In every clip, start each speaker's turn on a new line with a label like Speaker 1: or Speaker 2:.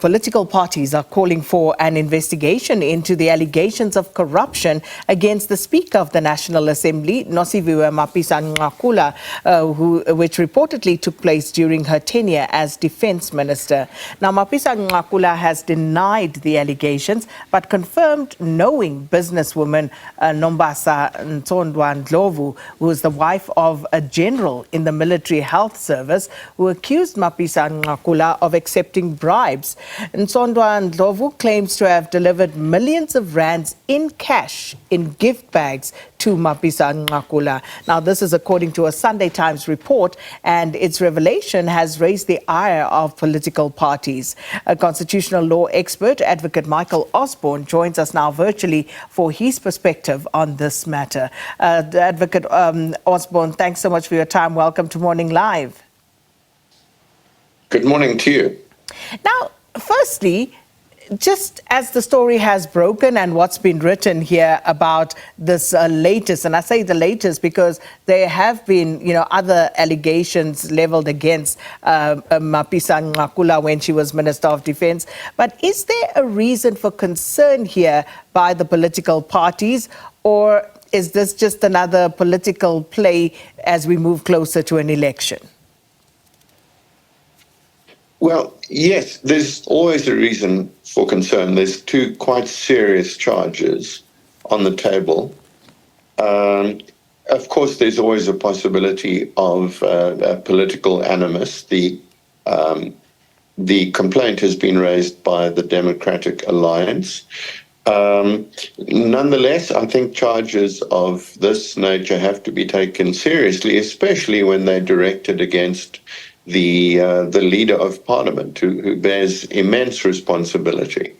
Speaker 1: Political parties are calling for an investigation into the allegations of corruption against the Speaker of the National Assembly, Nosiviwe Mapisa-Nqakula, which reportedly took place during her tenure as Defence Minister. Now, Mapisa-Nqakula has denied the allegations but confirmed knowing businesswoman Nombasa Ntsondwa-Ndhlovu, who is the wife of a general in the Military Health Service, who accused Mapisa-Nqakula of accepting bribes. Ntsondwa-Ndhlovu claims to have delivered millions of rands in cash in gift bags to Mapisa-Nqakula. Now, this is according to a Sunday Times report, and its revelation has raised the ire of political parties. A constitutional law expert, Advocate Michael Osborne, joins us now virtually for his perspective on this matter. Advocate Osborne, thanks so much for your time. Welcome to Morning Live.
Speaker 2: Good morning to you.
Speaker 1: Now, firstly, just as the story has broken and what's been written here about this latest, and I say the latest because there have been, other allegations leveled against Mapisa-Nqakula when she was Minister of Defence. But is there a reason for concern here by the political parties, or is this just another political play as we move closer to an election?
Speaker 2: Well, yes, there's always a reason for concern. There's two quite serious charges on the table. Of course, there's always a possibility of political animus. The complaint has been raised by the Democratic Alliance. Nonetheless, I think charges of this nature have to be taken seriously, especially when they're directed against the leader of Parliament, who bears immense responsibility.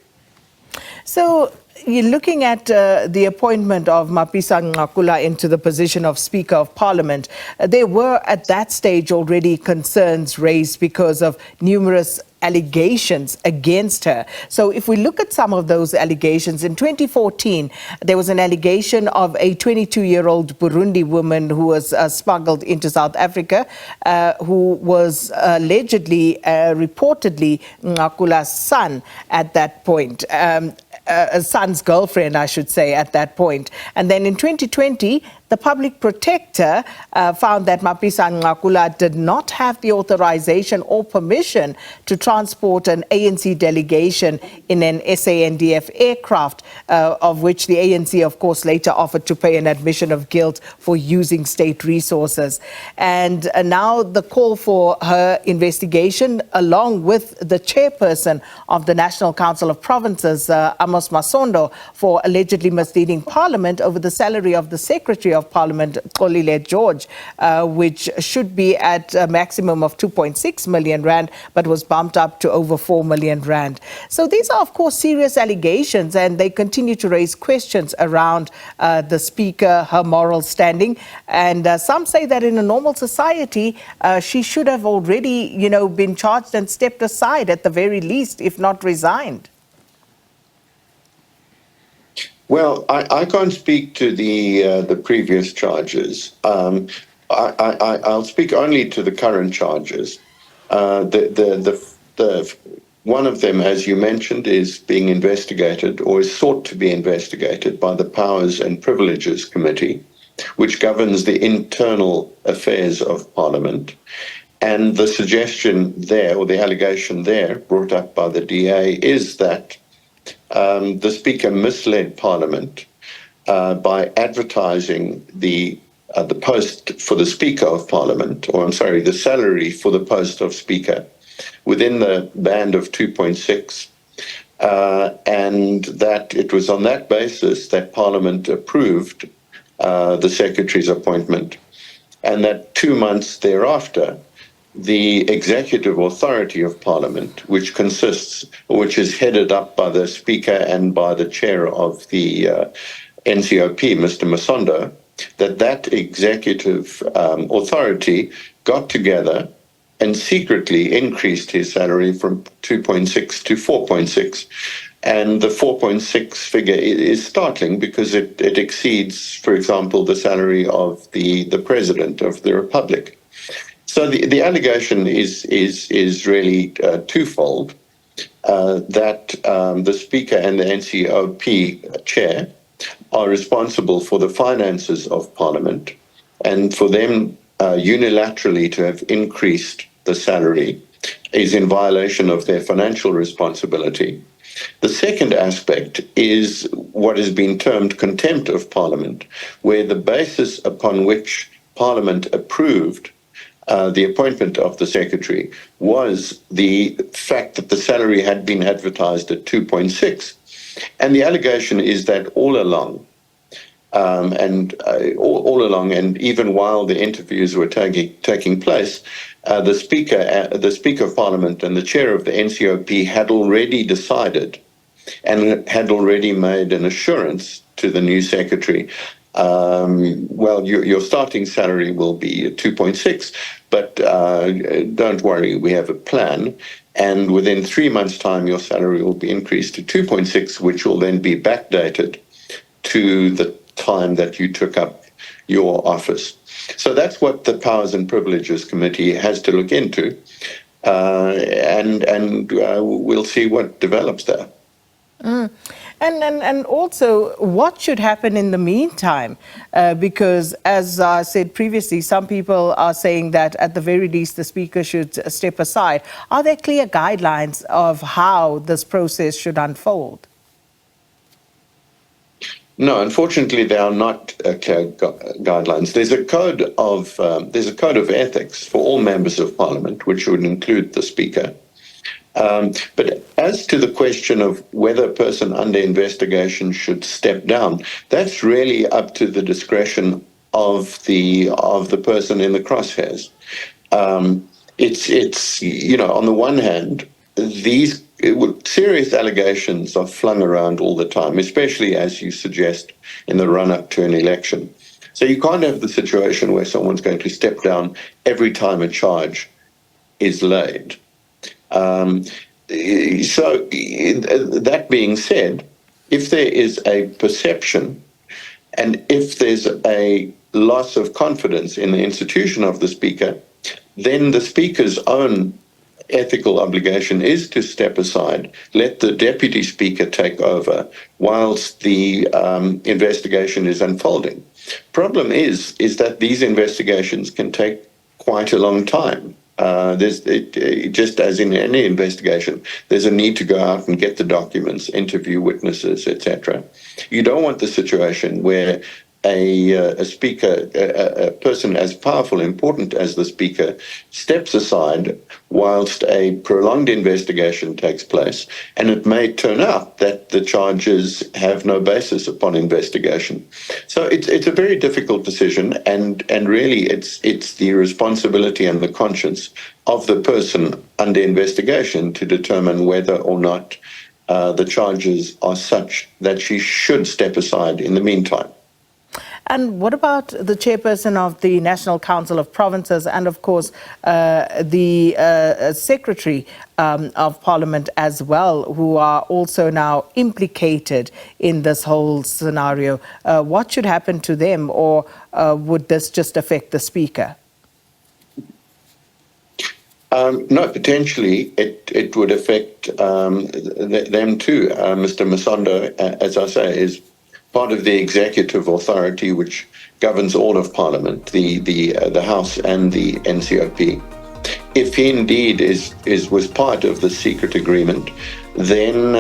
Speaker 1: So you're looking at the appointment of Mapisa-Nqakula into the position of Speaker of Parliament. There were at that stage already concerns raised because of numerous allegations against her. So if we look at some of those allegations, in 2014, there was an allegation of a 22-year-old Burundi woman who was smuggled into South Africa, who was allegedly, reportedly, Nqakula's son at that point. A son's girlfriend, I should say, at that point. And then in 2020, the public protector found that Mapisa-Nqakula did not have the authorization or permission to transport an ANC delegation in an SANDF aircraft, of which the ANC, of course, later offered to pay an admission of guilt for using state resources. And now the call for her investigation, along with the chairperson of the National Council of Provinces, Amos Masondo, for allegedly misleading Parliament over the salary of the Secretary of Parliament, Xolile George, which should be at a maximum of 2.6 million rand, but was bumped up to over 4 million rand. So these are, of course, serious allegations, and they continue to raise questions around the Speaker, her moral standing. And some say that in a normal society, she should have already, been charged and stepped aside at the very least, if not resigned.
Speaker 2: Well, I can't speak to the previous charges. I'll speak only to the current charges. One of them, as you mentioned, is being investigated, or is sought to be investigated, by the Powers and Privileges Committee, which governs the internal affairs of Parliament. And the suggestion there, or the allegation there, brought up by the DA, is that the Speaker misled Parliament by advertising the post for the Speaker of Parliament, the salary for the post of Speaker, within the band of 2.6, and that it was on that basis that Parliament approved the Secretary's appointment, and that 2 months thereafter, the executive authority of Parliament, which is headed up by the Speaker and by the chair of the NCOP, Mr. Masondo, that executive authority got together and secretly increased his salary from 2.6 to 4.6. And the 4.6 figure is startling because it exceeds, for example, the salary of the President of the Republic. So the allegation is really twofold. that the Speaker and the NCOP chair are responsible for the finances of Parliament, and for them unilaterally to have increased the salary is in violation of their financial responsibility. The second aspect is what has been termed contempt of Parliament, where the basis upon which Parliament approved the appointment of the secretary was the fact that the salary had been advertised at 2.6. And the allegation is that all along, and even while the interviews were taking place, the Speaker of Parliament and the Chair of the NCOP had already decided and had already made an assurance to the new secretary. Well, your starting salary will be 2.6, but don't worry, we have a plan. And within 3 months' time, your salary will be increased to 2.6, which will then be backdated to the time that you took up your office. So that's what the Powers and Privileges Committee has to look into, and we'll see what develops there.
Speaker 1: And also, what should happen in the meantime? Because, as I said previously, some people are saying that at the very least the Speaker should step aside. Are there clear guidelines of how this process should unfold?
Speaker 2: No, unfortunately, there are not clear guidelines. There's a code of ethics for all members of Parliament, which would include the Speaker. But as to the question of whether a person under investigation should step down, that's really up to the discretion of the person in the crosshairs. It's on the one hand, these serious allegations are flung around all the time, especially as you suggest in the run-up to an election. So you can't have the situation where someone's going to step down every time a charge is laid. So that being said, if there is a perception and if there's a loss of confidence in the institution of the Speaker, then the Speaker's own ethical obligation is to step aside, let the Deputy Speaker take over whilst the investigation is unfolding. Problem is that these investigations can take quite a long time. Just as in any investigation, there's a need to go out and get the documents, interview witnesses, etc. You don't want the situation where a speaker, a person as powerful, important as the Speaker, steps aside whilst a prolonged investigation takes place, and it may turn out that the charges have no basis upon investigation. So it's a very difficult decision, and really it's the responsibility and the conscience of the person under investigation to determine whether or not the charges are such that she should step aside in the meantime.
Speaker 1: And what about the chairperson of the National Council of Provinces and, of course, the Secretary of Parliament as well, who are also now implicated in this whole scenario? What should happen to them, or would this just affect the Speaker?
Speaker 2: No, potentially it would affect them too. Mr. Masondo, as I say, is part of the executive authority which governs all of Parliament, the House and the NCOP. If he indeed was part of the secret agreement, then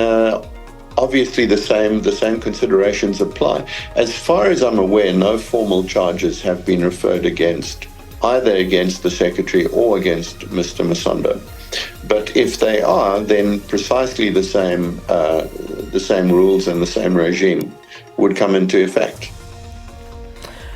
Speaker 2: obviously the same considerations apply. As far as I'm aware, no formal charges have been referred against either against the Secretary or against Mr. Masondo. But if they are, then precisely the same rules and the same regime would come into effect.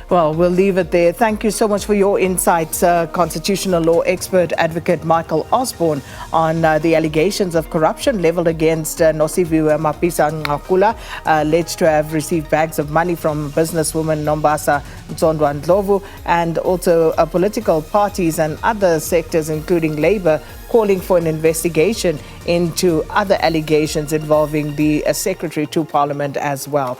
Speaker 1: Well, we'll leave it there. Thank you so much for your insights, constitutional law expert Advocate Michael Osborne, on the allegations of corruption leveled against Nosiviwe Mapisa-Nqakula, alleged to have received bags of money from businesswoman Nombasa Ntsondwa-Ndhlovu, and also political parties and other sectors, including Labour, calling for an investigation into other allegations involving the Secretary to Parliament as well.